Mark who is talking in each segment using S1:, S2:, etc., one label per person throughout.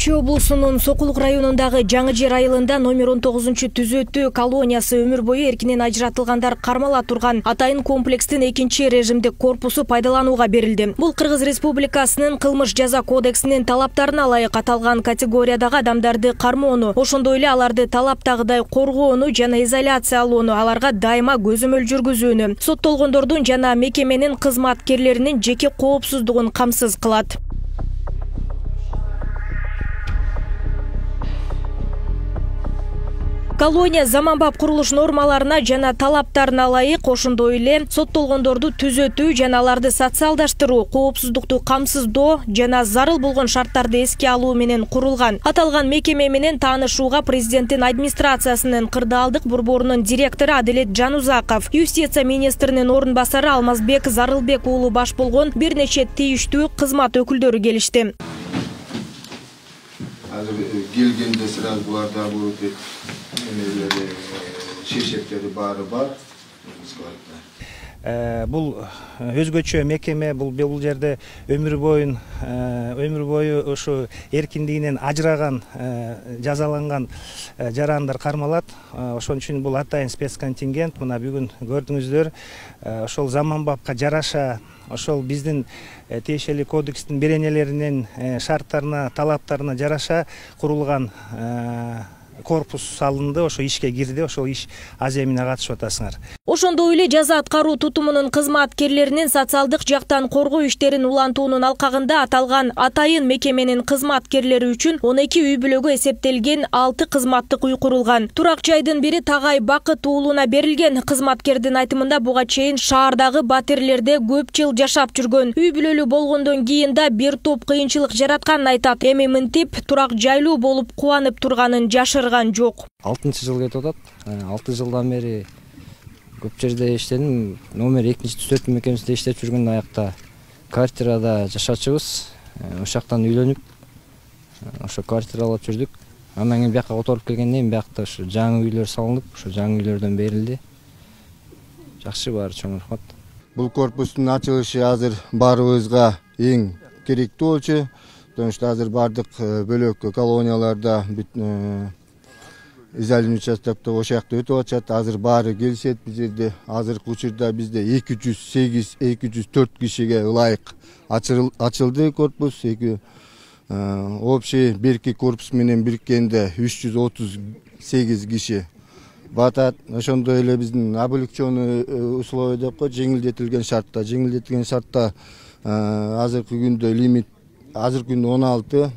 S1: Чүй облусунун Сокулук районундагы Жаңы Жер айылында номер 19-түзөтүү колониясы өмүр бою эркинен ажыратылгандар кармала турган атайын комплекстин экинчи режимдик корпусу пайдаланууга берилди. Бул Кыргыз Республикасынын кылмыш жаза кодексинин талаптарына ылайык аталган категориядагы адамдарды кармоону, ошондой эле аларды талаптагыдай коргоону жана изоляциялоону, аларга дайыма көзөмөл жүргүзүүнү, соттолгондордун жана мекеменин кызматкерлеринин жеке коопсуздугун камсыз кылат. Колония заманбап курулуш нормаларына жана талаптарына ылайык, ошондой эле соттолгондорду түзөтүү жана аларды социалдаштыруу, коопсуздукту камсыздоо жана зарыл болгон шарттарды эске алуу менен курулган. Аталган мекеме менен таанышууга президенттин администрациясынын кырдаалдык борборунун директору Адилет Жанузаков, юстиция министринин орун басары Алмазбек Зарылбек уулу баш болгон бир нече тийиштүү кызмат өкүлдөрү келишти.
S2: Келгенде сразу буларда бул шешектери баары бар.
S3: Бул өзгөчө мекеме, бул жерде өмүр бою ошо эркиндигинен ажыраган, жазаланган жарандар кармалат. Ошон үчүн бул атайын спецконтингент. Мына бүгүн көрдүңүздөр, ошол заманбапка жараша, ошол биздин тиешелүү кодекстин беренелеринин шарттарына, талаптарына жараша курулган корпус салынды, ошо ишке кирди, ошол иш аз эмине катышып атасыңар.
S1: Ошондой эле жаза аткаруу тутумунун кызматкерлеринин социалдык жактан коргоо иштерин улантуунун алкагында аталган атайын мекеменин кызматкерлери үчүн 12 үй бүлөгө эсептелген 6 кызматтык үй курулган. Турак жайдын бири Тагай Бакыт уулуна берилген. Кызматкердин айтымында буга чейин шаардагы батирлерде көп жыл жашап жүргөн. Үй бүлөлүү болгондон кийин да бир топ кыйынчылык жаратканын айтат. Эми мынтип турак жайлуу болуп кубанып турганын жашырган жок.
S4: 6-жыл кетип атат. 6 жылдан бери көп жерде иштедим. Номер 2-түзөтүү мекемесинде иштеп жүргөн аякта квартирада жашачыбыз. Ошактан үйлөнүп, ошо квартира алып жүрдүк. Андан кийин бияка которуп келгенден кийин биякта ошо жаңы үйлөр салынып, ошо жаңы үйлөрдөн берилди. Жакшы баары чоң рахмат.
S2: Бул корпустун ачылышы азыр баарыбызга эң керектүү болчу. Потому что азыр бардык бөлөк колонияларда изолятивный участокто ошакта өтүп атышат. Азыр баары келишет бул жерде. Азыркы учурда бизде 208-204 кишиге ылайык ачылды корпус. Общий берки корпус менен бириккенде 338 киши батат. Ошондой эле биздин облегченный условия деп кой, жеңилдетилген шартта азыркы күндө лимит, азыркы күндө 16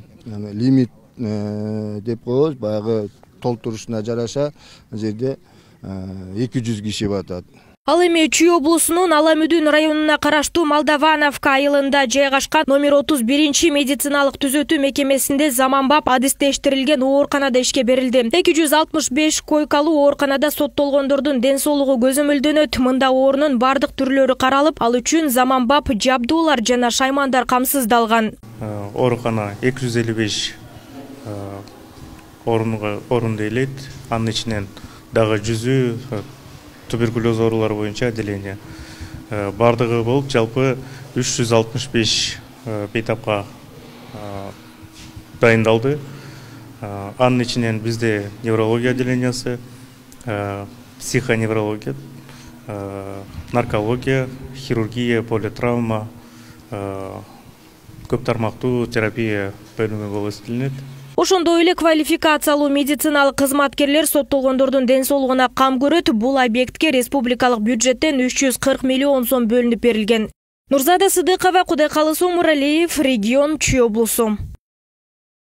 S2: лимит деп коебуз. Баягы толтурушуна жараша жерде 200 киши батат.
S1: Ал эми Чүй облусунун Аламүдүн районуна караштуу Молдавановка айылында жайгашкан номер 31 медициналык түзөтүү мекемесинде заманбап адистештирилген ооруканада ишке берилди. 265 койкалуу ооруканада соттолгондордун ден соолугу көзөмөлдөнөт. Мында оорунун бардык түрлөрү каралып, ал үчүн заманбап жабдуулар жана шаймандар камсыздалган.
S5: Оорукана 255 орунду элейт. Анын ичинен дагы 100 туберкулез оорулары боюнча отделение. Бардыгы болуп жалпы 365 бейтапка дайындалды. Анын ичинен бизде неврология отделениясы, психоневрология, наркология, хирургия, политравма, көп тармактуу терапия бөлүмү болуп эсептелинет.
S1: Ошондой эле квалификациялуу медициналык кызматкерлер соттолгондордун ден соолугуна кам көрөт. Бул объектке республикалык бюджеттен 340 миллион сом бөлүнүп берилген. Нурзада Сыдыкова, Кудайкалы Сомуралиев, регион Чүй облусу.